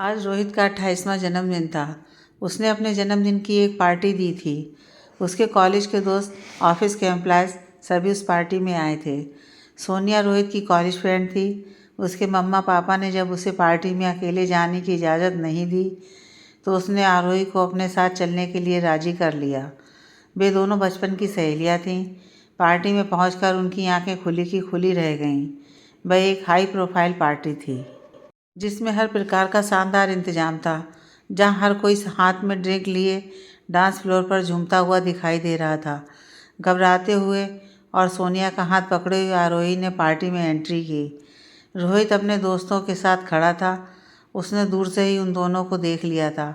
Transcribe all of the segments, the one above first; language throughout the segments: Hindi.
आज रोहित का 28वां जन्मदिन था। उसने अपने जन्मदिन की एक पार्टी दी थी। उसके कॉलेज के दोस्त, ऑफिस के एम्प्लॉयज़ सभी उस पार्टी में आए थे। सोनिया रोहित की कॉलेज फ्रेंड थी। उसके मम्मा पापा ने जब उसे पार्टी में अकेले जाने की इजाज़त नहीं दी तो उसने आरोही को अपने साथ चलने के लिए राज़ी कर लिया। वे दोनों बचपन की सहेलियाँ थीं। पार्टी में पहुंचकर उनकी आंखें खुली की खुली रह गईं। वह एक हाई प्रोफाइल पार्टी थी जिसमें हर प्रकार का शानदार इंतजाम था, जहां हर कोई हाथ में ड्रिंक लिए डांस फ्लोर पर झूमता हुआ दिखाई दे रहा था। घबराते हुए और सोनिया का हाथ पकड़े हुए आरोही ने पार्टी में एंट्री की। रोहित अपने दोस्तों के साथ खड़ा था। उसने दूर से ही उन दोनों को देख लिया था।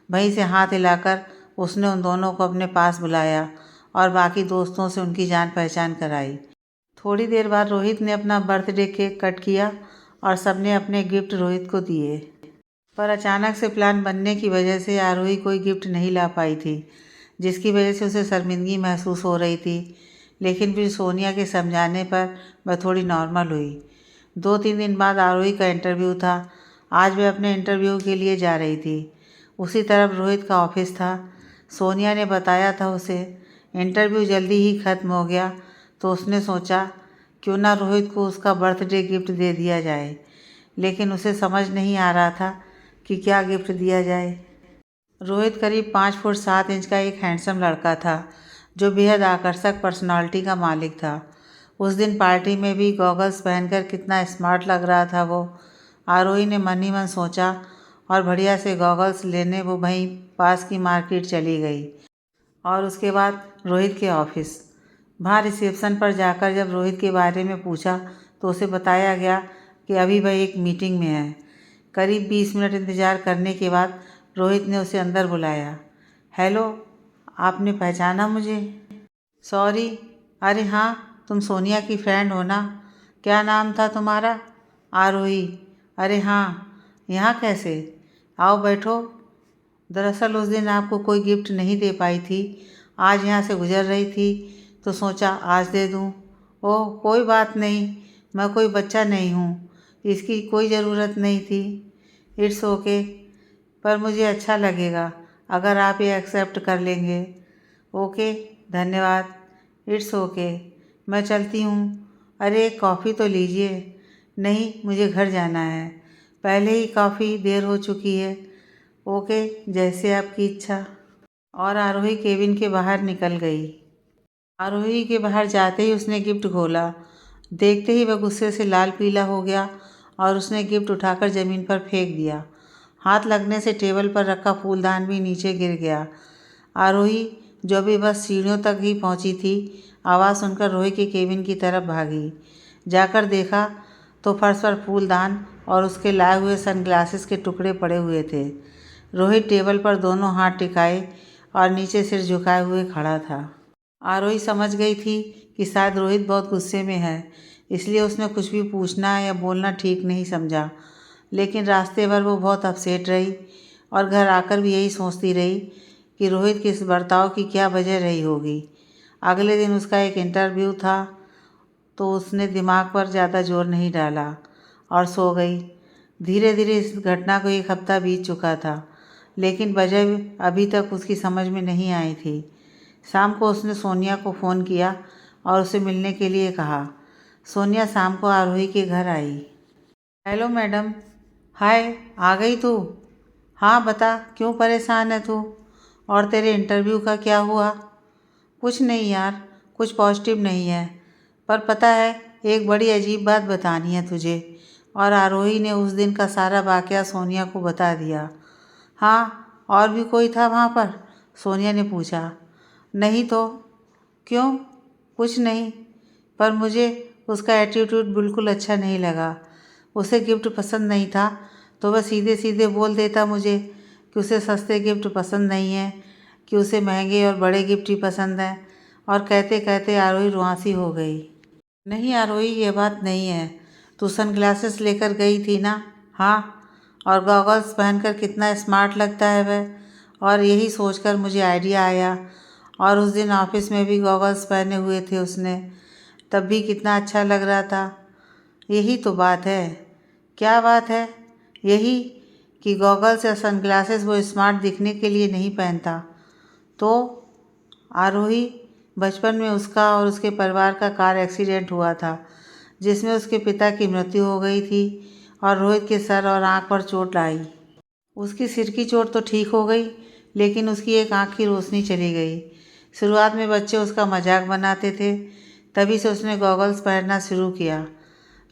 वहीं से हाथ हिलाकर उसने उन दोनों को अपने पास बुलाया और बाकी दोस्तों से उनकी जान पहचान कराई। थोड़ी देर बाद रोहित ने अपना बर्थडे केक कट किया और सबने अपने गिफ्ट रोहित को दिए। पर अचानक से प्लान बनने की वजह से आरोही कोई गिफ्ट नहीं ला पाई थी, जिसकी वजह से उसे शर्मिंदगी महसूस हो रही थी। लेकिन फिर सोनिया के समझाने पर वह थोड़ी नॉर्मल हुई। 2-3 दिन बाद आरोही का इंटरव्यू था। आज वह अपने इंटरव्यू के लिए जा रही थी। उसी तरफ रोहित का ऑफिस था। सोनिया ने बताया था उसे। इंटरव्यू जल्दी ही ख़त्म हो गया तो उसने सोचा क्यों ना रोहित को उसका बर्थडे गिफ्ट दे दिया जाए, लेकिन उसे समझ नहीं आ रहा था कि क्या गिफ्ट दिया जाए। रोहित करीब 5 फुट 7 इंच का एक हैंडसम लड़का था जो बेहद आकर्षक पर्सनालिटी का मालिक था। उस दिन पार्टी में भी गॉगल्स पहनकर कितना स्मार्ट लग रहा था वो। आरोही ने मन ही मन सोचा और बढ़िया से गॉगल्स लेने वो वहीं पास की मार्केट चली गई। और उसके बाद रोहित के ऑफिस। वहाँ रिसेप्शन पर जाकर जब रोहित के बारे में पूछा तो उसे बताया गया कि अभी वह एक मीटिंग में है। करीब 20 मिनट इंतज़ार करने के बाद रोहित ने उसे अंदर बुलाया। हेलो, आपने पहचाना मुझे? सॉरी। अरे हाँ, तुम सोनिया की फ्रेंड हो ना? क्या नाम था तुम्हारा? आरोही। अरे हाँ, यहाँ कैसे? आओ बैठो। दरअसल उस दिन आपको कोई गिफ्ट नहीं दे पाई थी। आज यहाँ से गुजर रही थी तो सोचा आज दे दूँ। ओह कोई बात नहीं, मैं कोई बच्चा नहीं हूँ, इसकी कोई ज़रूरत नहीं थी। इट्स ओके, पर मुझे अच्छा लगेगा अगर आप ये एक्सेप्ट कर लेंगे। ओके, धन्यवाद। इट्स ओके, मैं चलती हूँ। अरे एक कॉफ़ी तो लीजिए। नहीं, मुझे घर जाना है, पहले ही काफ़ी देर हो चुकी है। ओके, जैसे आपकी इच्छा। और आरोही केबिन के बाहर निकल गई। आरोही के बाहर जाते ही उसने गिफ्ट खोला। देखते ही वह गुस्से से लाल पीला हो गया और उसने गिफ्ट उठाकर ज़मीन पर फेंक दिया। हाथ लगने से टेबल पर रखा फूलदान भी नीचे गिर गया। आरोही, जो भी बस सीढ़ियों तक ही पहुंची थी, आवाज़ सुनकर रोहित के केबिन की तरफ भागी। जाकर देखा तो फर्श पर फूलदान और उसके लाए हुए सनग्लासेस के टुकड़े पड़े हुए थे। रोहित टेबल पर दोनों हाथ टिकाए और नीचे सिर झुकाए हुए खड़ा था। आरोही समझ गई थी कि शायद रोहित बहुत गुस्से में है, इसलिए उसने कुछ भी पूछना या बोलना ठीक नहीं समझा। लेकिन रास्ते भर वो बहुत अपसेट रही और घर आकर भी यही सोचती रही कि रोहित के इस बर्ताव की क्या वजह रही होगी। अगले दिन उसका एक इंटरव्यू था तो उसने दिमाग पर ज़्यादा जोर नहीं डाला और सो गई। धीरे धीरे इस घटना को 1 हफ्ता बीत चुका था, लेकिन वजह अभी तक उसकी समझ में नहीं आई थी। शाम को उसने सोनिया को फ़ोन किया और उसे मिलने के लिए कहा। सोनिया शाम को आरोही के घर आई। Hello madam. हाय, आ गई तू? हाँ बता, क्यों परेशान है तू? और तेरे इंटरव्यू का क्या हुआ? कुछ नहीं यार, कुछ पॉजिटिव नहीं है, पर पता है एक बड़ी अजीब बात बतानी है तुझे। और आरोही ने उस दिन का सारा वाक़या सोनिया को बता दिया। हाँ, और भी कोई था वहाँ पर? सोनिया ने पूछा। नहीं तो। क्यों? कुछ नहीं, पर मुझे उसका एटीट्यूड बिल्कुल अच्छा नहीं लगा। उसे गिफ्ट पसंद नहीं था तो वह सीधे सीधे बोल देता मुझे कि उसे सस्ते गिफ्ट पसंद नहीं है, कि उसे महंगे और बड़े गिफ्ट ही पसंद हैं। और कहते कहते आरोही रुआंसी हो गई। नहीं आरोही, ये बात नहीं है। तू सनग्लासेस लेकर गई थी ना? हाँ, और गॉगल्स पहनकर कितना स्मार्ट लगता है वह। और यही सोचकर मुझे आइडिया आया। और उस दिन ऑफिस में भी गॉगल्स पहने हुए थे उसने, तब भी कितना अच्छा लग रहा था। यही तो बात है। क्या बात है? यही कि गॉगल्स या सनग्लासेस वो स्मार्ट दिखने के लिए नहीं पहनता। तो आरोही, बचपन में उसका और उसके परिवार का कार एक्सीडेंट हुआ था जिसमें उसके पिता की मृत्यु हो गई थी और रोहित के सर और आंख पर चोट आई। उसकी सिर की चोट तो ठीक हो गई, लेकिन उसकी एक आंख की रोशनी चली गई। शुरुआत में बच्चे उसका मजाक बनाते थे, तभी से उसने गॉगल्स पहनना शुरू किया।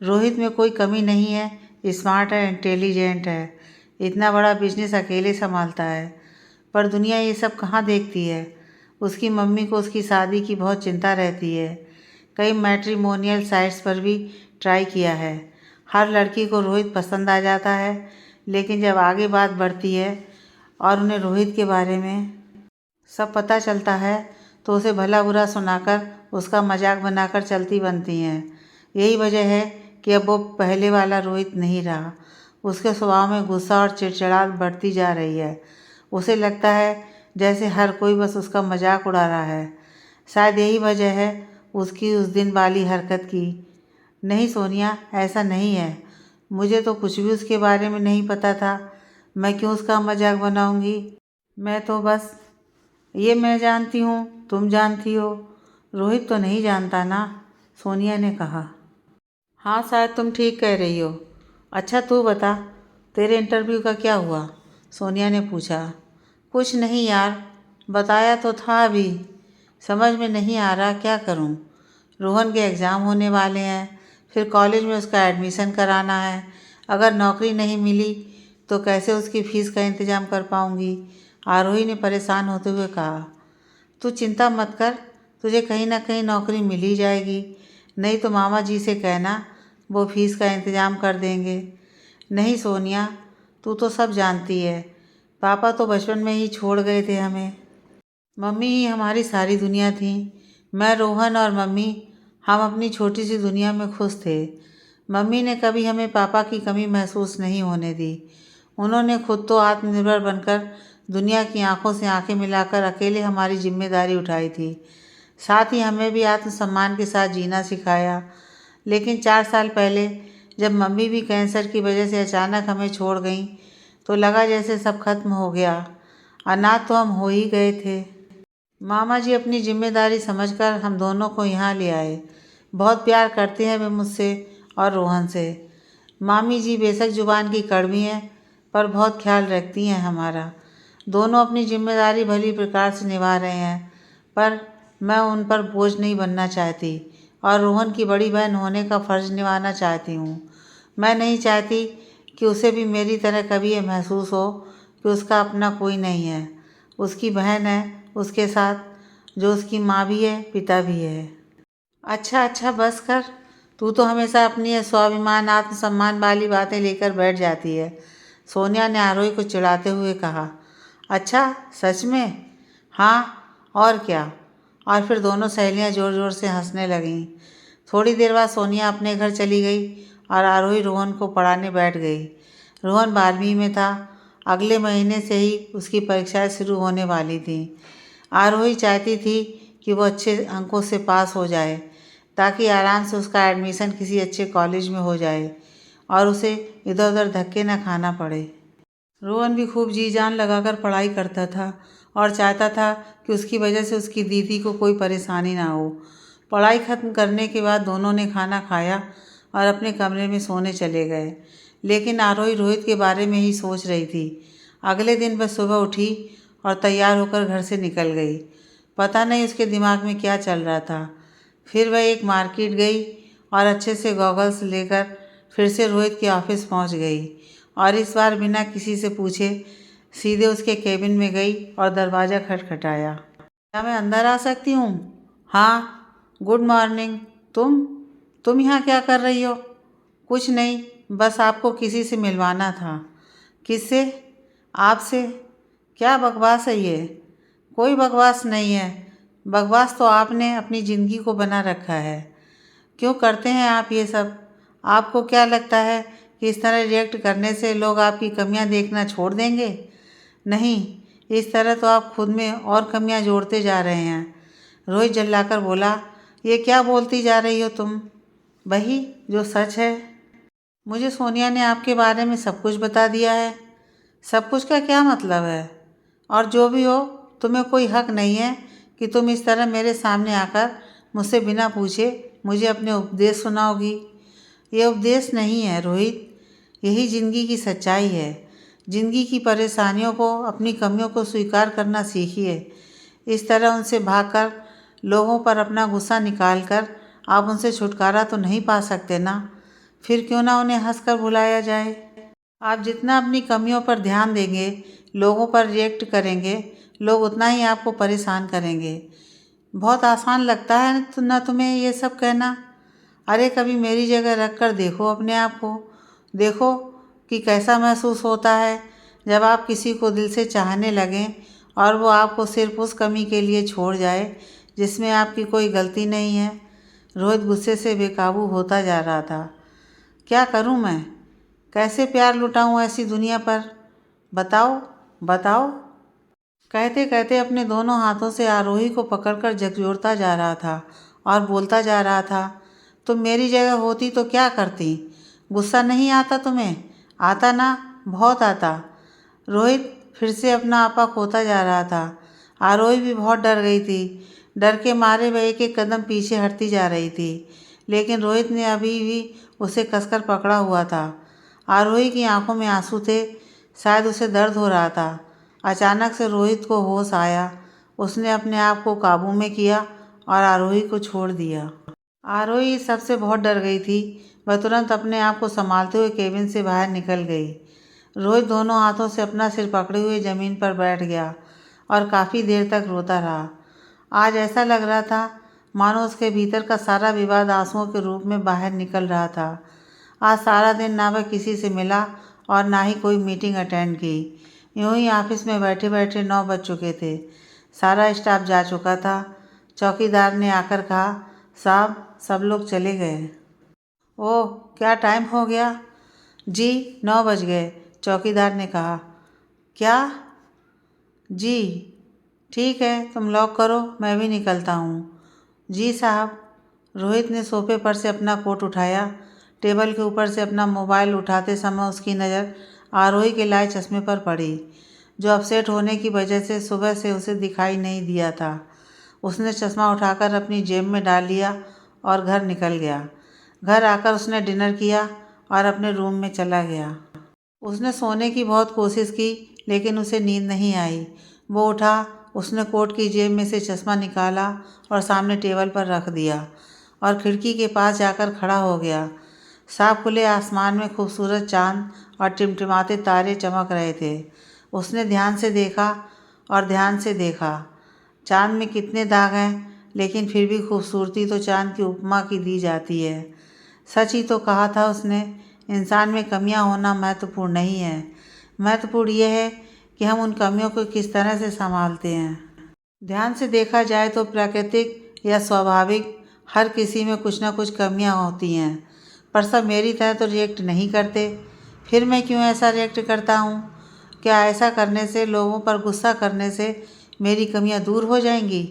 रोहित में कोई कमी नहीं है, स्मार्ट है, इंटेलिजेंट है, इतना बड़ा बिजनेस अकेले संभालता है। पर दुनिया ये सब कहाँ देखती है। उसकी मम्मी को उसकी शादी की बहुत चिंता रहती है। कई मैट्रिमोनियल साइट्स पर भी ट्राई किया है। हर लड़की को रोहित पसंद आ जाता है, लेकिन जब आगे बात बढ़ती है और उन्हें रोहित के बारे में सब पता चलता है तो उसे भला बुरा सुनाकर उसका मजाक बनाकर चलती बनती हैं। यही वजह है कि अब वो पहले वाला रोहित नहीं रहा। उसके स्वभाव में गुस्सा और चिड़चिड़ाहट बढ़ती जा रही है। उसे लगता है जैसे हर कोई बस उसका मजाक उड़ा रहा है। शायद यही वजह है उसकी उस दिन वाली हरकत की। नहीं सोनिया, ऐसा नहीं है। मुझे तो कुछ भी उसके बारे में नहीं पता था। मैं क्यों उसका मजाक बनाऊंगी। मैं तो बस ये मैं जानती हूँ, तुम जानती हो, रोहित तो नहीं जानता ना, सोनिया ने कहा। हाँ, शायद तुम ठीक कह रही हो। अच्छा तू बता, तेरे इंटरव्यू का क्या हुआ, सोनिया ने पूछा। कुछ नहीं यार, बताया तो था अभी। समझ में नहीं आ रहा क्या करूँ। रोहन के एग्ज़ाम होने वाले हैं, फिर कॉलेज में उसका एडमिशन कराना है। अगर नौकरी नहीं मिली तो कैसे उसकी फ़ीस का इंतज़ाम कर पाऊँगी, आरोही ने परेशान होते हुए कहा। तू चिंता मत कर, तुझे कहीं ना कहीं नौकरी मिल ही जाएगी। नहीं तो मामा जी से कहना, वो फ़ीस का इंतज़ाम कर देंगे। नहीं सोनिया, तू तो सब जानती है, पापा तो बचपन में ही छोड़ गए थे हमें। मम्मी ही हमारी सारी दुनिया थी। मैं, रोहन और मम्मी, हम अपनी छोटी सी दुनिया में खुश थे। मम्मी ने कभी हमें पापा की कमी महसूस नहीं होने दी। उन्होंने खुद तो आत्मनिर्भर बनकर दुनिया की आंखों से आंखें मिलाकर अकेले हमारी जिम्मेदारी उठाई थी। साथ ही हमें भी आत्मसम्मान के साथ जीना सिखाया। लेकिन 4 साल पहले जब मम्मी भी कैंसर की वजह से अचानक हमें छोड़ गईं तो लगा जैसे सब खत्म हो गया। अनाथ तो हम हो ही गए थे। मामा जी अपनी जिम्मेदारी समझकर हम दोनों को यहाँ ले आए। बहुत प्यार करते हैं वे मुझसे और रोहन से। मामी जी बेशक जुबान की कड़वी हैं, पर बहुत ख्याल रखती हैं हमारा। दोनों अपनी जिम्मेदारी भली प्रकार से निभा रहे हैं, पर मैं उन पर बोझ नहीं बनना चाहती और रोहन की बड़ी बहन होने का फ़र्ज़ निभाना चाहती हूँ। मैं नहीं चाहती कि उसे भी मेरी तरह कभी ये महसूस हो कि उसका अपना कोई नहीं है। उसकी बहन है उसके साथ, जो उसकी माँ भी है, पिता भी है। अच्छा अच्छा बस कर, तू तो हमेशा अपनी ये स्वाभिमान आत्मसम्मान वाली बातें लेकर बैठ जाती है, सोनिया ने आरोही को चिढ़ाते हुए कहा। अच्छा सच में? हाँ और क्या। और फिर दोनों सहेलियां ज़ोर ज़ोर से हंसने लगीं। थोड़ी देर बाद सोनिया अपने घर चली गई और आरोही रोहन को पढ़ाने बैठ गई। रोहन 12वीं में था। अगले महीने से ही उसकी परीक्षाएं शुरू होने वाली थीं। आरोही चाहती थी कि वो अच्छे अंकों से पास हो जाए ताकि आराम से उसका एडमिशन किसी अच्छे कॉलेज में हो जाए और उसे इधर उधर धक्के न खाना पड़े। रोहन भी खूब जी जान लगाकर पढ़ाई करता था और चाहता था कि उसकी वजह से उसकी दीदी को कोई परेशानी ना हो। पढ़ाई खत्म करने के बाद दोनों ने खाना खाया और अपने कमरे में सोने चले गए। लेकिन आरोही रोहित के बारे में ही सोच रही थी। अगले दिन वह सुबह उठी और तैयार होकर घर से निकल गई। पता नहीं उसके दिमाग में क्या चल रहा था। फिर वह एक मार्केट गई और अच्छे से गॉगल्स लेकर फिर से रोहित के ऑफिस पहुंच गई और इस बार बिना किसी से पूछे सीधे उसके केबिन में गई और दरवाज़ा खटखटाया। क्या मैं अंदर आ सकती हूँ? हाँ। Good morning. तुम यहाँ क्या कर रही हो? कुछ नहीं, बस आपको किसी से मिलवाना था। किससे? आपसे। क्या बकवास है ये? कोई बकवास नहीं है। बकवास तो आपने अपनी ज़िंदगी को बना रखा है। क्यों करते हैं आप ये सब? आपको क्या लगता है कि इस तरह रिएक्ट करने से लोग आपकी कमियां देखना छोड़ देंगे? नहीं, इस तरह तो आप खुद में और कमियां जोड़ते जा रहे हैं। रोहित चिल्लाकर बोला, ये क्या बोलती जा रही हो तुम? वही जो सच है। मुझे सोनिया ने आपके बारे में सब कुछ बता दिया है। सब कुछ का क्या मतलब है? और जो भी हो, तुम्हें कोई हक नहीं है कि तुम इस तरह मेरे सामने आकर मुझसे बिना पूछे मुझे अपने उपदेश सुनाओगी। ये उपदेश नहीं है रोहित, यही ज़िंदगी की सच्चाई है। ज़िंदगी की परेशानियों को, अपनी कमियों को स्वीकार करना सीखिए। इस तरह उनसे भागकर, लोगों पर अपना गुस्सा निकालकर आप उनसे छुटकारा तो नहीं पा सकते ना। फिर क्यों ना उन्हें हंसकर भुलाया जाए। आप जितना अपनी कमियों पर ध्यान देंगे, लोगों पर रिएक्ट करेंगे, लोग उतना ही आपको परेशान करेंगे। बहुत आसान लगता है ना तुम्हें ये सब कहना? अरे कभी मेरी जगह रख कर देखो अपने आप को। देखो कि कैसा महसूस होता है जब आप किसी को दिल से चाहने लगें और वो आपको सिर्फ उस कमी के लिए छोड़ जाए जिसमें आपकी कोई गलती नहीं है। रोहित गुस्से से बेकाबू होता जा रहा था। क्या करूं मैं? कैसे प्यार लुटाऊं ऐसी दुनिया पर? बताओ, बताओ। कहते कहते अपने दोनों हाथों से आरोही को पकड़कर झकझोरता जा रहा था और बोलता जा रहा था, तुम मेरी जगह होती तो क्या करती? गुस्सा नहीं आता तुम्हें? आता ना, बहुत आता। रोहित फिर से अपना आपा खोता जा रहा था। आरोही भी बहुत डर गई थी। डर के मारे वह एक एक कदम पीछे हटती जा रही थी, लेकिन रोहित ने अभी भी उसे कसकर पकड़ा हुआ था। आरोही की आंखों में आंसू थे, शायद उसे दर्द हो रहा था। अचानक से रोहित को होश आया। उसने अपने आप को काबू में किया और आरोही को छोड़ दिया। आरोही इस सबसे बहुत डर गई थी। वह तुरंत अपने आप को संभालते हुए केबिन से बाहर निकल गई। रोहित दोनों हाथों से अपना सिर पकड़े हुए ज़मीन पर बैठ गया और काफ़ी देर तक रोता रहा। आज ऐसा लग रहा था मानो उसके भीतर का सारा विवाद आंसुओं के रूप में बाहर निकल रहा था। आज सारा दिन ना वह किसी से मिला और ना ही कोई मीटिंग अटेंड की। यूं ही ऑफिस में बैठे बैठे 9 बज चुके थे। सारा स्टाफ जा चुका था। चौकीदार ने आकर कहा, साहब सब लोग चले गए। ओह, क्या टाइम हो गया? जी 9 बज गए, चौकीदार ने कहा। क्या? जी ठीक है, तुम लॉक करो, मैं भी निकलता हूँ। जी साहब। रोहित ने सोफे पर से अपना कोट उठाया। टेबल के ऊपर से अपना मोबाइल उठाते समय उसकी नज़र आरोही के लाए चश्मे पर पड़ी, जो अपसेट होने की वजह से सुबह से उसे दिखाई नहीं दिया था। उसने चश्मा उठाकर अपनी जेब में डाल लिया और घर निकल गया। घर आकर उसने डिनर किया और अपने रूम में चला गया। उसने सोने की बहुत कोशिश की, लेकिन उसे नींद नहीं आई। वो उठा, उसने कोट की जेब में से चश्मा निकाला और सामने टेबल पर रख दिया और खिड़की के पास जाकर खड़ा हो गया। साफ खुले आसमान में खूबसूरत चांद और टिमटिमाते तारे चमक रहे थे। उसने ध्यान से देखा और ध्यान से देखा। चांद में कितने दाग हैं, लेकिन फिर भी खूबसूरती तो चांद की उपमा की दी जाती है। सच ही तो कहा था उसने, इंसान में कमियां होना महत्वपूर्ण नहीं है। महत्वपूर्ण यह है कि हम उन कमियों को किस तरह से संभालते हैं। ध्यान से देखा जाए तो प्राकृतिक या स्वाभाविक हर किसी में कुछ ना कुछ कमियां होती हैं, पर सब मेरी तरह तो रिएक्ट नहीं करते। फिर मैं क्यों ऐसा रिएक्ट करता हूँ? क्या ऐसा करने से, लोगों पर गुस्सा करने से मेरी कमियां दूर हो जाएंगी?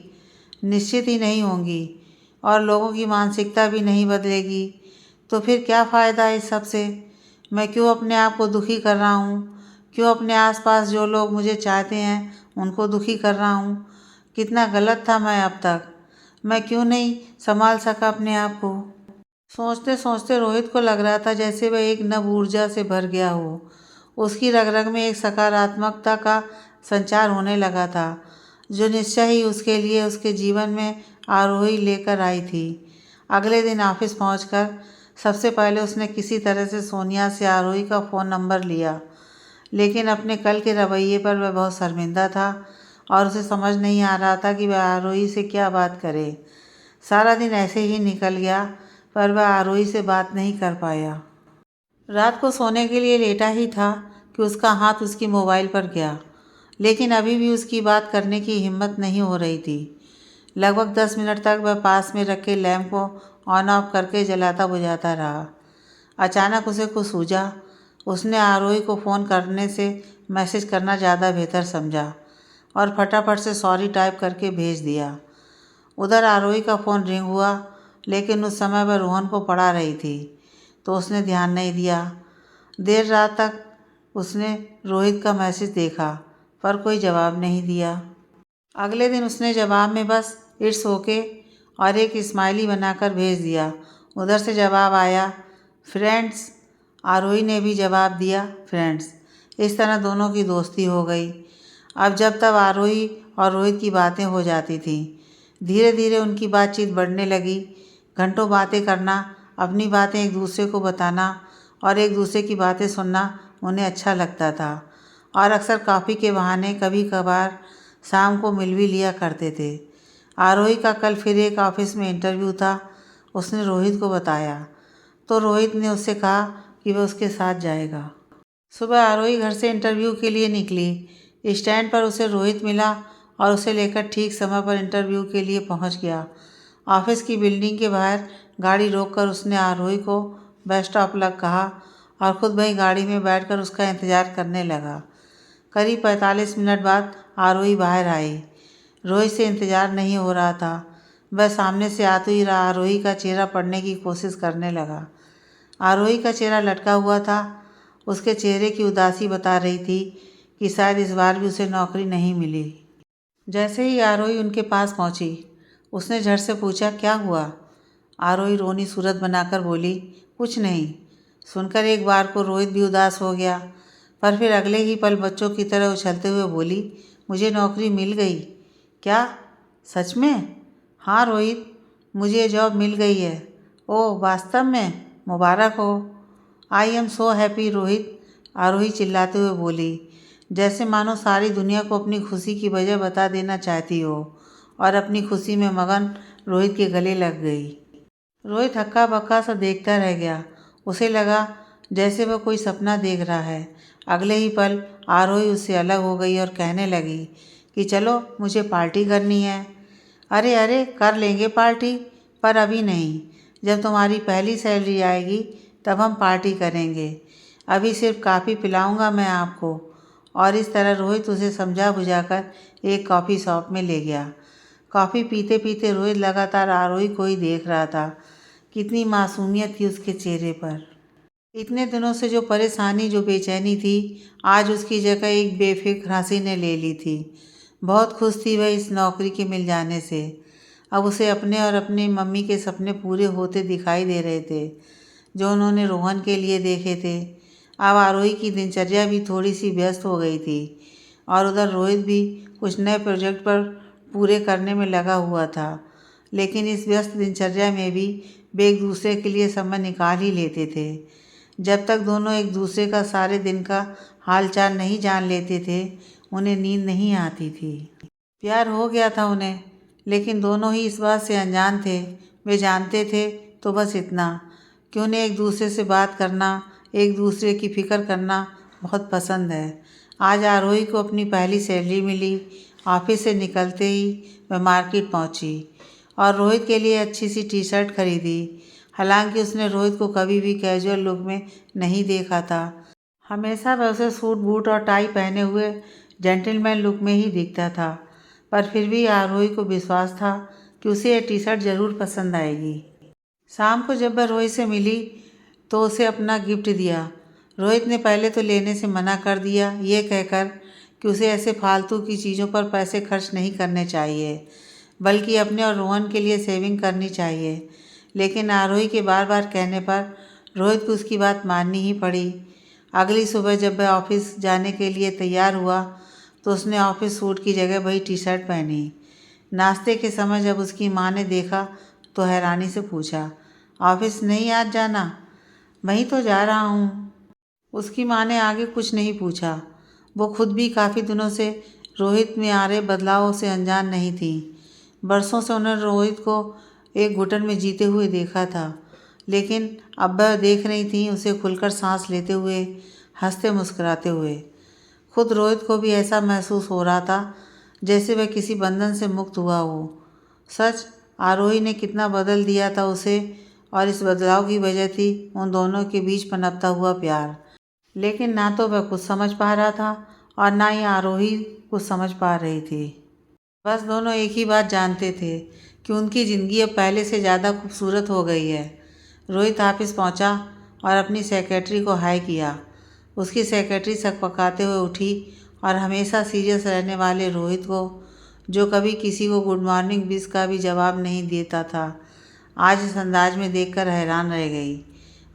निश्चित ही नहीं होंगी, और लोगों की मानसिकता भी नहीं बदलेगी। तो फिर क्या फ़ायदा इस सब से? मैं क्यों अपने आप को दुखी कर रहा हूँ? क्यों अपने आसपास जो लोग मुझे चाहते हैं उनको दुखी कर रहा हूँ? कितना गलत था मैं अब तक। मैं क्यों नहीं संभाल सका अपने आप को? सोचते सोचते रोहित को लग रहा था जैसे वह एक नव ऊर्जा से भर गया हो। उसकी रग रग में एक सकारात्मकता का संचार होने लगा था, जो निश्चय ही उसके लिए उसके जीवन में आरोही लेकर आई थी। अगले दिन ऑफिस पहुंचकर सबसे पहले उसने किसी तरह से सोनिया से आरोही का फ़ोन नंबर लिया, लेकिन अपने कल के रवैये पर वह बहुत शर्मिंदा था और उसे समझ नहीं आ रहा था कि वह आरोही से क्या बात करे। सारा दिन ऐसे ही निकल गया, पर वह आरोही से बात नहीं कर पाया। रात को सोने के लिए लेटा ही था कि उसका हाथ उसकी मोबाइल पर गया, लेकिन अभी भी उसकी बात करने की हिम्मत नहीं हो रही थी। लगभग 10 मिनट तक वह पास में रखे लैंप को ऑन ऑफ करके जलाता बुझाता रहा। अचानक उसे कुछ सूझा। उसने आरोही को फ़ोन करने से मैसेज करना ज़्यादा बेहतर समझा और फटाफट से सॉरी टाइप करके भेज दिया। उधर आरोही का फ़ोन रिंग हुआ, लेकिन उस समय वह रोहन को पढ़ा रही थी, तो उसने ध्यान नहीं दिया। देर रात तक उसने रोहित का मैसेज देखा पर कोई जवाब नहीं दिया। अगले दिन उसने जवाब में बस इट्स ओके और एक स्माइली बनाकर भेज दिया। उधर से जवाब आया फ्रेंड्स। आरोही ने भी जवाब दिया फ्रेंड्स। इस तरह दोनों की दोस्ती हो गई। अब जब तब आरोही और रोहित की बातें हो जाती थीं। धीरे धीरे उनकी बातचीत बढ़ने लगी। घंटों बातें करना, अपनी बातें एक दूसरे को बताना और एक दूसरे की बातें सुनना उन्हें अच्छा लगता था। और अक्सर कॉफ़ी के बहाने कभी कभार शाम को मिल भी लिया करते थे। आरोही का कल फिर एक ऑफिस में इंटरव्यू था। उसने रोहित को बताया तो रोहित ने उससे कहा कि वह उसके साथ जाएगा। सुबह आरोही घर से इंटरव्यू के लिए निकली। स्टैंड पर उसे रोहित मिला और उसे लेकर ठीक समय पर इंटरव्यू के लिए पहुंच गया। ऑफिस की बिल्डिंग के बाहर गाड़ी रोककर उसने आरोही को बेस्ट ऑफ लक कहा और ख़ुद वही गाड़ी में बैठकर उसका इंतज़ार करने लगा। करीब 45 मिनट बाद आरोही बाहर आई। रोहित से इंतज़ार नहीं हो रहा था। वह सामने से आते ही आरोही का चेहरा पढ़ने की कोशिश करने लगा। आरोही का चेहरा लटका हुआ था। उसके चेहरे की उदासी बता रही थी कि शायद इस बार भी उसे नौकरी नहीं मिली। जैसे ही आरोही उनके पास पहुंची, उसने झट से पूछा क्या हुआ। आरोही रोनी सूरत बनाकर बोली कुछ नहीं। सुनकर एक बार को रोहित भी उदास हो गया, पर फिर अगले ही पल बच्चों की तरह उछलते हुए बोली मुझे नौकरी मिल गई। क्या सच में? हाँ रोहित, मुझे ये जॉब मिल गई है। ओह वास्तव में? मुबारक हो। I am so happy Rohit, Aarohi चिल्लाते हुए बोली, जैसे मानो सारी दुनिया को अपनी खुशी की वजह बता देना चाहती हो, और अपनी खुशी में मगन रोहित के गले लग गई। रोहित हक्का बक्का सा देखता रह गया। उसे लगा जैसे वह कोई सपना देख रहा है। अगले ही पल आरोही उससे अलग हो गई और कहने लगी कि चलो मुझे पार्टी करनी है। अरे अरे कर लेंगे पार्टी, पर अभी नहीं। जब तुम्हारी पहली सैलरी आएगी तब हम पार्टी करेंगे। अभी सिर्फ कॉफ़ी पिलाऊंगा मैं आपको। और इस तरह रोहित उसे समझा बुझाकर एक कॉफ़ी शॉप में ले गया। कॉफ़ी पीते पीते रोहित लगातार आरोही को ही देख रहा था। कितनी मासूमियत थी उसके चेहरे पर। इतने दिनों से जो परेशानी, जो बेचैनी थी, आज उसकी जगह एक बेफिक्र हंसी ने ले ली थी। बहुत खुश थी वह इस नौकरी के मिल जाने से। अब उसे अपने और अपनी मम्मी के सपने पूरे होते दिखाई दे रहे थे, जो उन्होंने रोहन के लिए देखे थे। अब आरोही की दिनचर्या भी थोड़ी सी व्यस्त हो गई थी और उधर रोहित भी कुछ नए प्रोजेक्ट पर पूरे करने में लगा हुआ था। लेकिन इस व्यस्त दिनचर्या में भी वे एक दूसरे के लिए समय निकाल ही लेते थे। जब तक दोनों एक दूसरे का सारे दिन का हालचाल नहीं जान लेते थे, उन्हें नींद नहीं आती थी। प्यार हो गया था उन्हें, लेकिन दोनों ही इस बात से अनजान थे। वे जानते थे तो बस इतना कि उन्हें एक दूसरे से बात करना, एक दूसरे की फ़िक्र करना बहुत पसंद है। आज आरोही को अपनी पहली सैलरी मिली। ऑफिस से निकलते ही वह मार्केट पहुंची और रोहित के लिए अच्छी सी टी शर्ट खरीदी। हालांकि उसने रोहित को कभी भी कैजुअल लुक में नहीं देखा था। हमेशा वह उसे सूट बूट और टाई पहने हुए जेंटलमैन लुक में ही दिखता था। पर फिर भी आरोही को विश्वास था कि उसे यह टी शर्ट ज़रूर पसंद आएगी। शाम को जब वह रोहित से मिली तो उसे अपना गिफ्ट दिया। रोहित ने पहले तो लेने से मना कर दिया, ये कहकर कि उसे ऐसे फालतू की चीज़ों पर पैसे खर्च नहीं करने चाहिए, बल्कि अपने और रोहन के लिए सेविंग करनी चाहिए। लेकिन आरोही के बार बार कहने पर रोहित को उसकी बात माननी ही पड़ी। अगली सुबह जब वह ऑफिस जाने के लिए तैयार हुआ तो उसने ऑफिस सूट की जगह वही टी शर्ट पहनी। नाश्ते के समय जब उसकी माँ ने देखा तो हैरानी से पूछा, ऑफिस नहीं आज जाना? वहीं तो जा रहा हूँ। उसकी माँ ने आगे कुछ नहीं पूछा। वो खुद भी काफ़ी दिनों से रोहित में आ रहे बदलावों से अनजान नहीं थी। बरसों से उन्होंने रोहित को एक घुटन में जीते हुए देखा था, लेकिन अब वह देख रही थी उसे खुलकर सांस लेते हुए, हंसते मुस्कुराते हुए। खुद रोहित को भी ऐसा महसूस हो रहा था जैसे वह किसी बंधन से मुक्त हुआ हो। सच, आरोही ने कितना बदल दिया था उसे, और इस बदलाव की वजह थी उन दोनों के बीच पनपता हुआ प्यार। लेकिन ना तो वह कुछ समझ पा रहा था और ना ही आरोही कुछ समझ पा रही थी। बस दोनों एक ही बात जानते थे कि उनकी ज़िंदगी अब पहले से ज़्यादा खूबसूरत हो गई है। रोहित ऑफिस पहुंचा और अपनी सेक्रेटरी को हाय किया। उसकी सेक्रेटरी सकपकाते हुए उठी और हमेशा सीरियस रहने वाले रोहित को, जो कभी किसी को गुड मॉर्निंग विश का भी जवाब नहीं देता था, आज इस अंदाज में देखकर हैरान रह गई।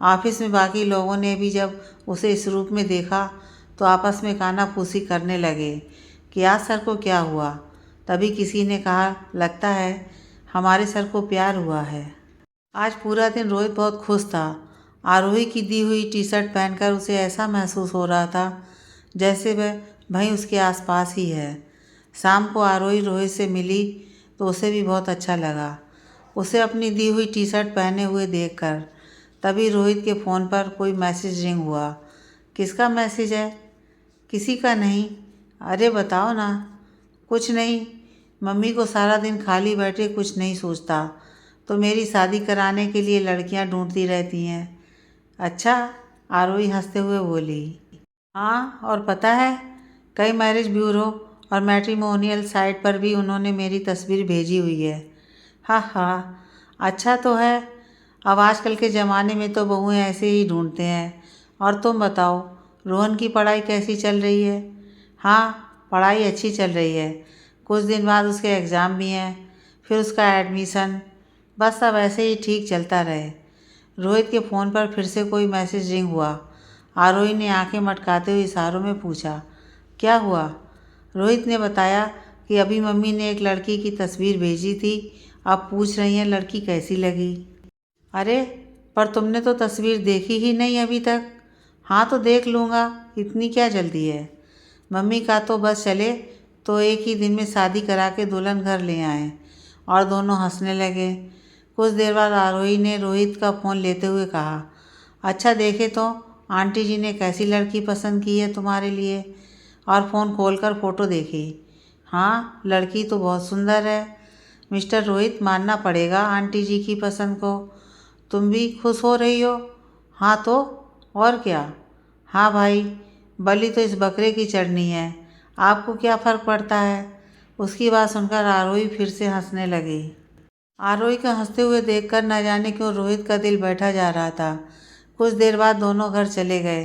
ऑफिस में बाकी लोगों ने भी जब उसे इस रूप में देखा तो आपस में कानाफूसी करने लगे कि आज सर को क्या हुआ। तभी किसी ने कहा, लगता है हमारे सर को प्यार हुआ है। आज पूरा दिन रोहित बहुत खुश था। आरोही की दी हुई टी शर्ट पहनकर उसे ऐसा महसूस हो रहा था जैसे वह वहीं उसके आसपास ही है। शाम को आरोही रोहित से मिली तो उसे भी बहुत अच्छा लगा, उसे अपनी दी हुई टी शर्ट पहने हुए देखकर। तभी रोहित के फ़ोन पर कोई मैसेज रिंग हुआ। किसका मैसेज है? किसी का नहीं। अरे बताओ ना। कुछ नहीं, मम्मी को सारा दिन खाली बैठे कुछ नहीं सोचता तो मेरी शादी कराने के लिए लड़कियां ढूंढती रहती हैं। अच्छा, आरोही हंसते हुए बोली। हाँ, और पता है कई मैरिज ब्यूरो और मैट्रिमोनियल साइट पर भी उन्होंने मेरी तस्वीर भेजी हुई है। हाँ हाँ, अच्छा तो है। अब आजकल के ज़माने में तो बहुएं ऐसे ही ढूंढते हैं। और तुम बताओ, रोहन की पढ़ाई कैसी चल रही है? हाँ, पढ़ाई अच्छी चल रही है। कुछ दिन बाद उसके एग्ज़ाम भी हैं, फिर उसका एडमिशन। बस अब ऐसे ही ठीक चलता रहे। रोहित के फ़ोन पर फिर से कोई मैसेज रिंग हुआ। आरोही ने आंखें मटकाते हुए इशारों में पूछा, क्या हुआ? रोहित ने बताया कि अभी मम्मी ने एक लड़की की तस्वीर भेजी थी, अब पूछ रही हैं लड़की कैसी लगी। अरे, पर तुमने तो तस्वीर देखी ही नहीं अभी तक। हाँ तो देख लूँगा, इतनी क्या जल्दी है? मम्मी का तो बस चले तो एक ही दिन में शादी करा के दुल्हन घर ले आए। और दोनों हंसने लगे। कुछ देर बाद आरोही ने रोहित का फ़ोन लेते हुए कहा, अच्छा देखे तो आंटी जी ने कैसी लड़की पसंद की है तुम्हारे लिए। और फ़ोन खोलकर फ़ोटो देखी। हाँ, लड़की तो बहुत सुंदर है मिस्टर रोहित, मानना पड़ेगा आंटी जी की पसंद को। तुम भी खुश हो रही हो? हाँ तो और क्या। हाँ भाई, बलि तो इस बकरे की चढ़नी है, आपको क्या फ़र्क पड़ता है? उसकी बात सुनकर आरोही फिर से हंसने लगी। आरोही को हंसते हुए देखकर न जाने क्यों रोहित का दिल बैठा जा रहा था। कुछ देर बाद दोनों घर चले गए।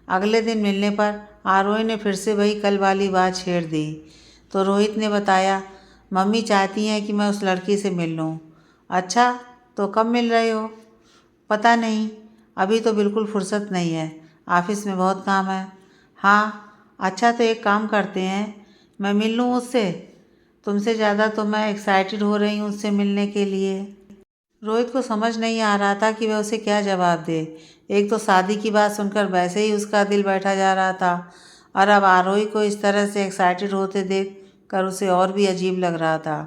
अगले दिन मिलने पर आरोही ने फिर से वही कल वाली बात छेड़ दी तो रोहित ने बताया, मम्मी चाहती हैं कि मैं उस लड़की से मिल लूँ। अच्छा, तो कब मिल रहे हो? पता नहीं, अभी तो बिल्कुल फुर्सत नहीं है, ऑफिस में बहुत काम है। हाँ, अच्छा तो एक काम करते हैं, मैं मिल लूँ उससे? तुमसे ज़्यादा तो मैं एक्साइटेड हो रही हूँ उससे मिलने के लिए। रोहित को समझ नहीं आ रहा था कि वह उसे क्या जवाब दे। एक तो शादी की बात सुनकर वैसे ही उसका दिल बैठा जा रहा था और अब आरोही को इस तरह से एक्साइटेड होते देख कर उसे और भी अजीब लग रहा था।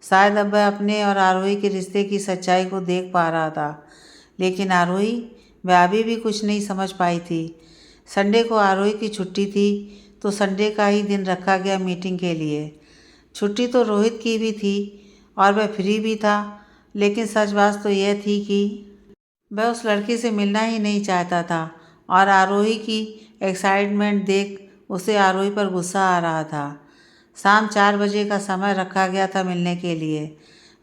शायद अब वह अपने और आरोही के रिश्ते की सच्चाई को देख पा रहा था, लेकिन आरोही, वह अभी भी कुछ नहीं समझ पाई थी। संडे को आरोही की छुट्टी थी तो संडे का ही दिन रखा गया मीटिंग के लिए। छुट्टी तो रोहित की भी थी और वह फ्री भी था, लेकिन सच बात तो यह थी कि वह उस लड़की से मिलना ही नहीं चाहता था और आरोही की एक्साइटमेंट देख उसे आरोही पर गुस्सा आ रहा था। शाम 4 बजे का समय रखा गया था मिलने के लिए।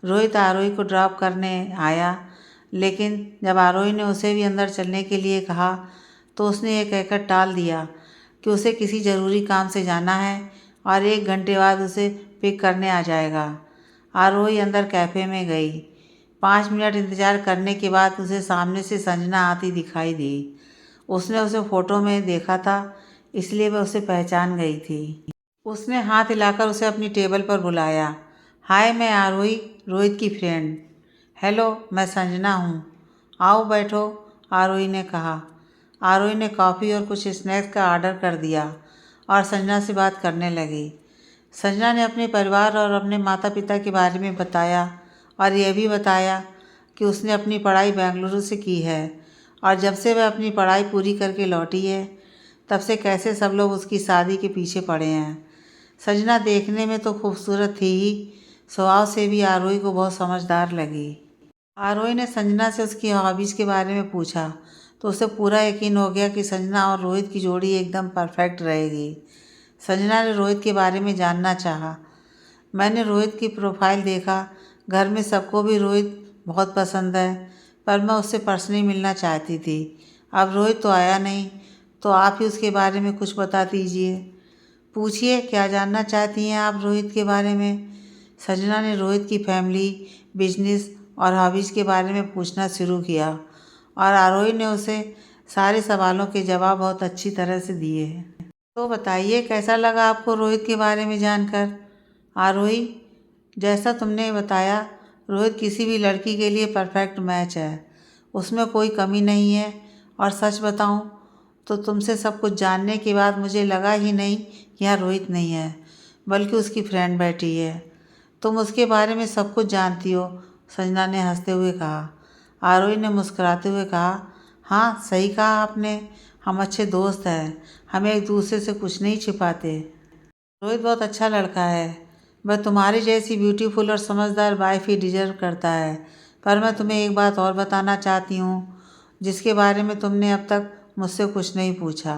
रोहित आरोही को ड्रॉप करने आया, लेकिन जब आरोही ने उसे भी अंदर चलने के लिए कहा तो उसने ये कहकर टाल दिया कि उसे किसी ज़रूरी काम से जाना है और 1 घंटे बाद उसे पिक करने आ जाएगा। आरोही अंदर कैफ़े में गई। 5 मिनट इंतज़ार करने के बाद उसे सामने से संजना आती दिखाई दी। उसने उसे फ़ोटो में देखा था, इसलिए वह उसे पहचान गई थी। उसने हाथ हिलाकर उसे अपनी टेबल पर बुलाया। हाय, मैं आरोही, रोहित की फ्रेंड। हेलो, मैं संजना हूँ। आओ बैठो, आरोही ने कहा। आरोही ने कॉफ़ी और कुछ स्नैक्स का ऑर्डर कर दिया और संजना से बात करने लगी। संजना ने अपने परिवार और अपने माता पिता के बारे में बताया और यह भी बताया कि उसने अपनी पढ़ाई बेंगलुरु से की है और जब से वह अपनी पढ़ाई पूरी करके लौटी है तब से कैसे सब लोग उसकी शादी के पीछे पड़े हैं। संजना देखने में तो खूबसूरत थी ही, स्वभाव से भी आरोही को बहुत समझदार लगी। आरोही ने संजना से उसकी हॉबीज़ के बारे में पूछा तो उसे पूरा यकीन हो गया कि संजना और रोहित की जोड़ी एकदम परफेक्ट रहेगी। संजना ने रोहित के बारे में जानना चाहा। मैंने रोहित की प्रोफाइल देखा, घर में सबको भी रोहित बहुत पसंद है, पर मैं उससे पर्सनली मिलना चाहती थी। अब रोहित तो आया नहीं, तो आप ही उसके बारे में कुछ बता दीजिए। पूछिए, क्या जानना चाहती हैं आप रोहित के बारे में? संजना ने रोहित की फैमिली, बिजनेस और हॉबीज़ के बारे में पूछना शुरू किया और आरोही ने उसे सारे सवालों के जवाब बहुत अच्छी तरह से दिए। तो बताइए, कैसा लगा आपको रोहित के बारे में जानकर? आरोही, जैसा तुमने बताया, रोहित किसी भी लड़की के लिए परफेक्ट मैच है। उसमें कोई कमी नहीं है और सच बताऊं तो तुमसे सब कुछ जानने के बाद मुझे लगा ही नहीं कि यहाँ रोहित नहीं है, बल्कि उसकी फ्रेंड बैठी है। तुम उसके बारे में सब कुछ जानती हो, संजना ने हंसते हुए कहा। आरोही ने मुस्कुराते हुए कहा, हाँ सही कहा आपने, हम अच्छे दोस्त हैं, हम एक दूसरे से कुछ नहीं छिपाते। रोहित बहुत अच्छा लड़का है, वह तुम्हारी जैसी ब्यूटीफुल और समझदार वाइफ ही डिजर्व करता है। पर मैं तुम्हें एक बात और बताना चाहती हूँ, जिसके बारे में तुमने अब तक मुझसे कुछ नहीं पूछा।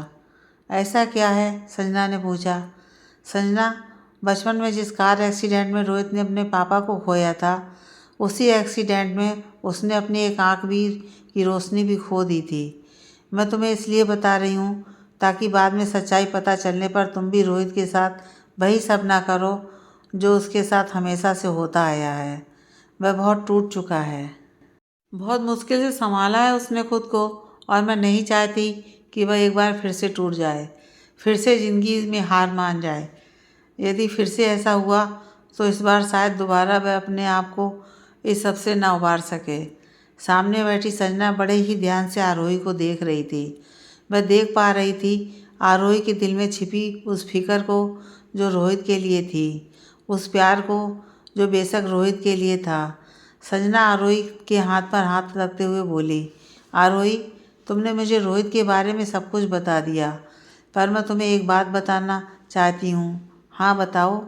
ऐसा क्या है? संजना ने पूछा। संजना, बचपन में जिस कार एक्सीडेंट में रोहित ने अपने पापा को खोया था, उसी एक्सीडेंट में उसने अपनी एक आँख भी की रोशनी भी खो दी थी। मैं तुम्हें इसलिए बता रही हूँ ताकि बाद में सच्चाई पता चलने पर तुम भी रोहित के साथ वही सब ना करो जो उसके साथ हमेशा से होता आया है। वह बहुत टूट चुका है, बहुत मुश्किल से संभाला है उसने खुद को, और मैं नहीं चाहती कि वह एक बार फिर से टूट जाए, फिर से ज़िंदगी में हार मान जाए। यदि फिर से ऐसा हुआ तो इस बार शायद दोबारा वह अपने आप को इस सब से ना उबार सके। सामने बैठी संजना बड़े ही ध्यान से आरोही को देख रही थी। वह देख पा रही थी आरोही के दिल में छिपी उस फिक्र को जो रोहित के लिए थी, उस प्यार को जो बेशक रोहित के लिए था। संजना आरोही के हाथ पर हाथ रखते हुए बोली, आरोही, तुमने मुझे रोहित के बारे में सब कुछ बता दिया, पर मैं तुम्हें एक बात बताना चाहती हूँ। हाँ बताओ।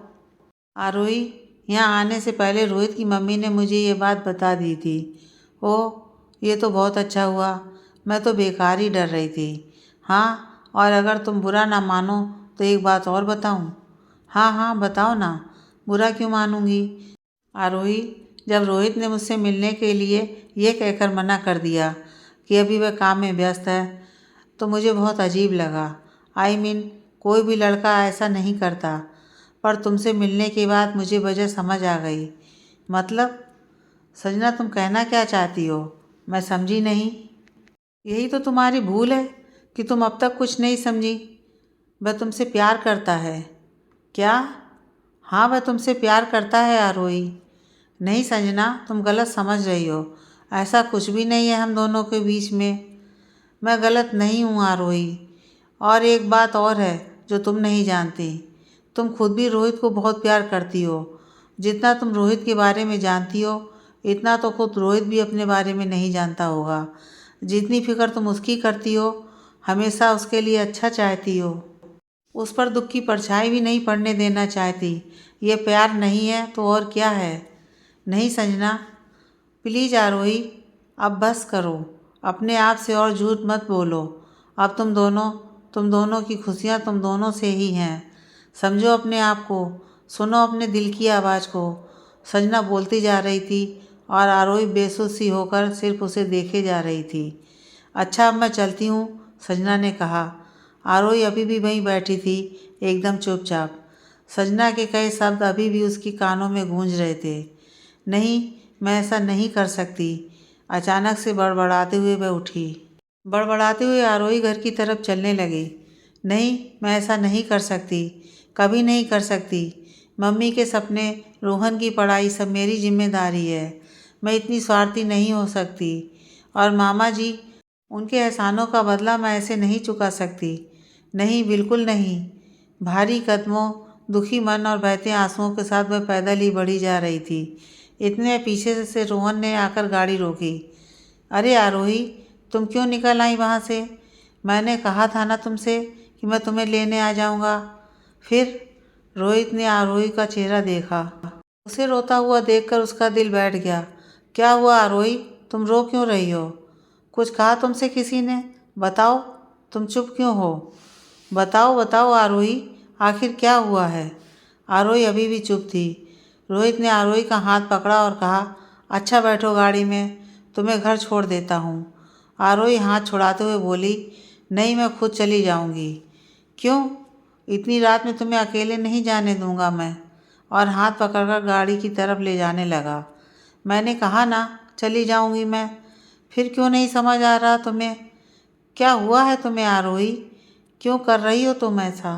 आरोही, यहाँ आने से पहले रोहित की मम्मी ने मुझे ये बात बता दी थी। ओह, ये तो बहुत अच्छा हुआ, मैं तो बेकार ही डर रही थी। हाँ, और अगर तुम बुरा ना मानो तो एक बात और बताऊँ? हाँ हाँ बताओ ना, बुरा क्यों मानूंगी? आरोही, जब रोहित ने मुझसे मिलने के लिए ये कहकर मना कर दिया कि अभी वह काम में व्यस्त है, तो मुझे बहुत अजीब लगा। कोई भी लड़का ऐसा नहीं करता, पर तुमसे मिलने के बाद मुझे वजह समझ आ गई। मतलब? संजना, तुम कहना क्या चाहती हो? मैं समझी नहीं। यही तो तुम्हारी भूल है कि तुम अब तक कुछ नहीं समझी। वह तुमसे प्यार करता है। क्या? हाँ, वह तुमसे प्यार करता है आरोही। नहीं संजना, तुम गलत समझ रही हो, ऐसा कुछ भी नहीं है हम दोनों के बीच में। मैं गलत नहीं हूँ आरोही। और एक बात और है जो तुम नहीं जानती, तुम खुद भी रोहित को बहुत प्यार करती हो। जितना तुम रोहित के बारे में जानती हो, इतना तो खुद रोहित भी अपने बारे में नहीं जानता होगा। जितनी फिक्र तुम उसकी करती हो, हमेशा उसके लिए अच्छा चाहती हो, उस पर दुख की परछाई भी नहीं पड़ने देना चाहती। ये प्यार नहीं है तो और क्या है? नहीं संजना, प्लीज़ आरोही, अब बस करो, अपने आप से और झूठ मत बोलो। अब तुम दोनों की खुशियाँ तुम दोनों से ही हैं। समझो अपने आप को, सुनो अपने दिल की आवाज़ को। संजना बोलती जा रही थी और आरोही बेसुध सी होकर सिर्फ उसे देखे जा रही थी। अच्छा, अब मैं चलती हूँ, संजना ने कहा। आरोही अभी भी वहीं बैठी थी, एकदम चुपचाप। संजना के कई शब्द अभी भी उसकी कानों में गूंज रहे थे। नहीं, मैं ऐसा नहीं कर सकती। अचानक से बड़बड़ाते हुए वह उठी। बड़बड़ाते हुए आरोही घर की तरफ चलने लगी। नहीं, मैं ऐसा नहीं कर सकती, कभी नहीं कर सकती। मम्मी के सपने, रोहन की पढ़ाई सब मेरी जिम्मेदारी है। मैं इतनी स्वार्थी नहीं हो सकती। और मामा जी, उनके एहसानों का बदला मैं ऐसे नहीं चुका सकती। नहीं, बिल्कुल नहीं। भारी कदमों, दुखी मन और बहते आंसुओं के साथ वह पैदल ही बढ़ी जा रही थी। इतने पीछे से रोहन ने आकर गाड़ी रोकी। अरे आरोही, तुम क्यों निकल आई वहाँ से? मैंने कहा था ना तुमसे कि मैं तुम्हें लेने आ जाऊँगा। फिर? रोहित ने आरोही का चेहरा देखा। उसे रोता हुआ देखकर उसका दिल बैठ गया। क्या हुआ आरोही, तुम रो क्यों रही हो? कुछ कहा तुमसे किसी ने? बताओ, तुम चुप क्यों हो? बताओ बताओ आरोही, आखिर क्या हुआ है? आरोही अभी भी चुप थी। रोहित ने आरोही का हाथ पकड़ा और कहा, अच्छा बैठो गाड़ी में, तुम्हें घर छोड़ देता हूँ। आरोही हाथ छुड़ाते हुए बोली, नहीं, मैं खुद चली जाऊंगी। क्यों? इतनी रात में तुम्हें अकेले नहीं जाने दूंगा मैं। और हाथ पकड़कर गाड़ी की तरफ ले जाने लगा। मैंने कहा ना, चली जाऊंगी मैं। फिर क्यों नहीं समझ आ रहा तुम्हें? क्या हुआ है तुम्हें आरोही? क्यों कर रही हो तुम ऐसा?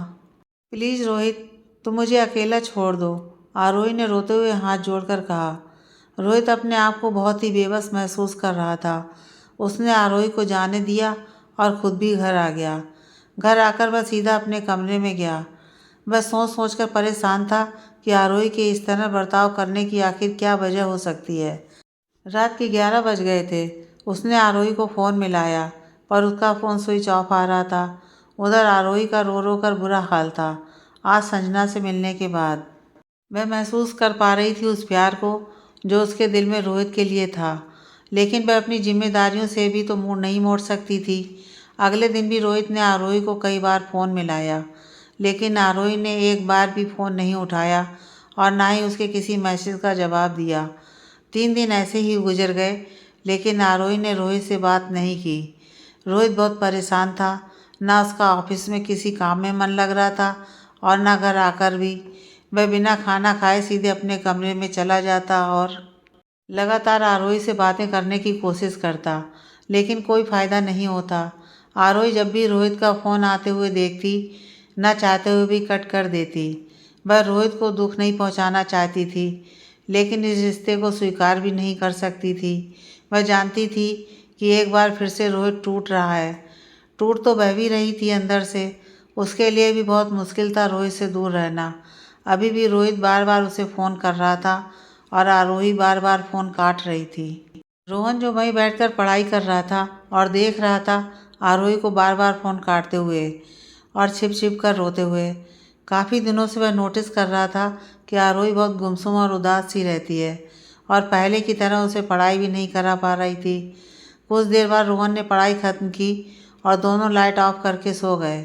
प्लीज़ रोहित, तुम मुझे अकेला छोड़ दो, आरोही ने रोते हुए हाथ जोड़कर कहा। रोहित अपने आप को बहुत ही बेबस महसूस कर रहा था। उसने आरोही को जाने दिया और खुद भी घर आ गया। घर आकर वह सीधा अपने कमरे में गया। वह सोच सोच कर परेशान था कि आरोही के इस तरह बर्ताव करने की आखिर क्या वजह हो सकती है। रात के 11 बज गए थे। उसने आरोही को फ़ोन मिलाया, पर उसका फ़ोन स्विच ऑफ आ रहा था। उधर आरोही का रो रो कर बुरा हाल था। आज संजना से मिलने के बाद वह महसूस कर पा रही थी उस प्यार को जो उसके दिल में रोहित के लिए था, लेकिन वह अपनी जिम्मेदारियों से भी तो मुड़ नहीं मोड़ सकती थी। अगले दिन भी रोहित ने आरोही को कई बार फ़ोन मिलाया, लेकिन आरोही ने एक बार भी फ़ोन नहीं उठाया और ना ही उसके किसी मैसेज का जवाब दिया। 3 दिन ऐसे ही गुजर गए, लेकिन आरोही ने रोहित से बात नहीं की। रोहित बहुत परेशान था। ना उसका ऑफिस में किसी काम में मन लग रहा था और ना घर आकर भी। वह बिना खाना खाए सीधे अपने कमरे में चला जाता और लगातार आरोही से बातें करने की कोशिश करता, लेकिन कोई फ़ायदा नहीं होता। आरोही जब भी रोहित का फ़ोन आते हुए देखती, न चाहते हुए भी कट कर देती। वह रोहित को दुख नहीं पहुंचाना चाहती थी, लेकिन इस रिश्ते को स्वीकार भी नहीं कर सकती थी। वह जानती थी कि एक बार फिर से रोहित टूट रहा है। टूट तो वह भी रही थी अंदर से। उसके लिए भी बहुत मुश्किल था रोहित से दूर रहना। अभी भी रोहित बार बार उसे फ़ोन कर रहा था और आरोही बार बार फ़ोन काट रही थी। रोहन जो वहीं बैठकर पढ़ाई कर रहा था और देख रहा था आरोही को बार बार फ़ोन काटते हुए और छिप छिप कर रोते हुए। काफ़ी दिनों से वह नोटिस कर रहा था कि आरोही बहुत गुमसुम और उदास सी रहती है और पहले की तरह उसे पढ़ाई भी नहीं करा पा रही थी। कुछ देर बाद रोहन ने पढ़ाई ख़त्म की और दोनों लाइट ऑफ करके सो गए।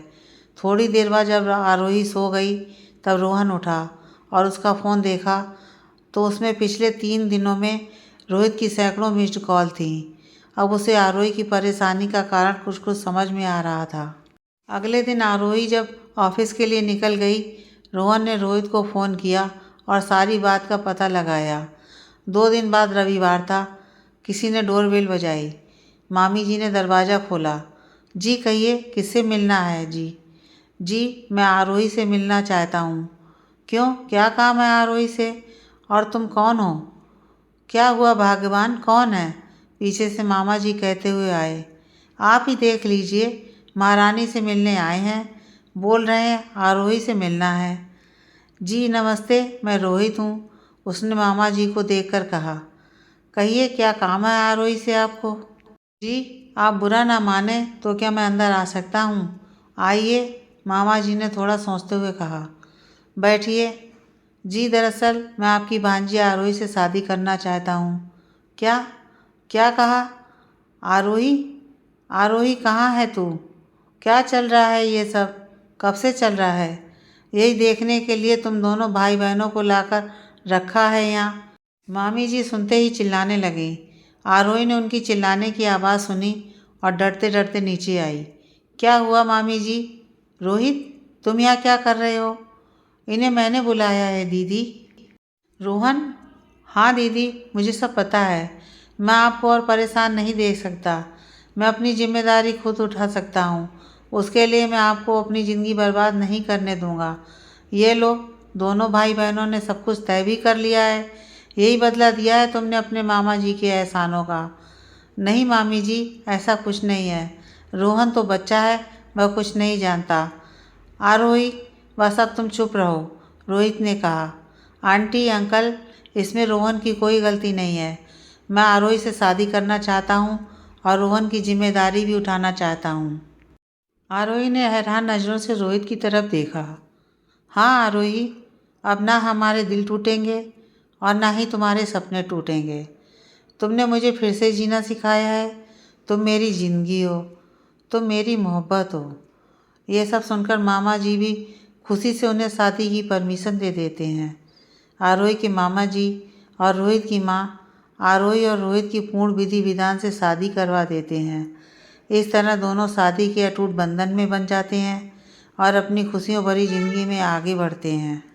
थोड़ी देर बाद जब आरोही सो गई, तब रोहन उठा और उसका फ़ोन देखा तो उसमें पिछले 3 दिनों में रोहित की सैकड़ों मिस्ड कॉल थी। अब उसे आरोही की परेशानी का कारण कुछ कुछ समझ में आ रहा था। अगले दिन आरोही जब ऑफिस के लिए निकल गई, रोहन ने रोहित को फ़ोन किया और सारी बात का पता लगाया। 2 दिन बाद रविवार था। किसी ने डोरबेल बजाई। मामी जी ने दरवाज़ा खोला। जी कहिए, किससे मिलना है जी? जी, मैं आरोही से मिलना चाहता हूँ। क्यों, क्या काम है आरोही से? और तुम कौन हो? क्या हुआ भाग्यवान, कौन है? पीछे से मामा जी कहते हुए आए। आप ही देख लीजिए, महारानी से मिलने आए हैं। बोल रहे हैं आरोही से मिलना है। जी नमस्ते, मैं रोहित हूँ, उसने मामा जी को देखकर कहा। कहिए, क्या काम है आरोही से आपको? जी, आप बुरा ना माने तो क्या मैं अंदर आ सकता हूँ? आइए, मामा जी ने थोड़ा सोचते हुए कहा। बैठिए। जी दरअसल मैं आपकी भांजी आरोही से शादी करना चाहता हूँ। क्या? क्या कहा? आरोही? आरोही कहाँ है तू? क्या चल रहा है ये सब? कब से चल रहा है? यही देखने के लिए तुम दोनों भाई बहनों को लाकर रखा है यहाँ। मामी जी सुनते ही चिल्लाने लगी। आरोही ने उनकी चिल्लाने की आवाज़ सुनी और डरते डरते नीचे आई। क्या हुआ मामी जी? रोहित, तुम यहाँ क्या कर रहे हो? इन्हें मैंने बुलाया है दीदी। रोहन? हाँ दीदी, मुझे सब पता है। मैं आपको और परेशान नहीं देख सकता। मैं अपनी जिम्मेदारी खुद उठा सकता हूँ। उसके लिए मैं आपको अपनी ज़िंदगी बर्बाद नहीं करने दूँगा। ये लो, दोनों भाई बहनों ने सब कुछ तय भी कर लिया है। यही बदला दिया है तुमने अपने मामा जी के एहसानों का। नहीं मामी जी, ऐसा कुछ नहीं है। रोहन तो बच्चा है, वह कुछ नहीं जानता। आरोही, बस अब तुम चुप रहो, रोहित ने कहा। आंटी अंकल, इसमें रोहन की कोई गलती नहीं है। मैं आरोही से शादी करना चाहता हूँ और रोहन की जिम्मेदारी भी उठाना चाहता हूँ। आरोही ने हैरान नज़रों से रोहित की तरफ देखा। हाँ आरोही, अब ना हमारे दिल टूटेंगे और ना ही तुम्हारे सपने टूटेंगे। तुमने मुझे फिर से जीना सिखाया है। तुम मेरी ज़िंदगी हो, तुम मेरी मोहब्बत हो। ये सब सुनकर मामा जी भी खुशी से उन्हें शादी की परमिशन दे देते हैं। आरोही के मामा जी और रोहित की माँ आरोही और रोहित की पूर्ण विधि विधान से शादी करवा देते हैं। इस तरह दोनों शादी के अटूट बंधन में बंध जाते हैं और अपनी खुशियों भरी ज़िंदगी में आगे बढ़ते हैं।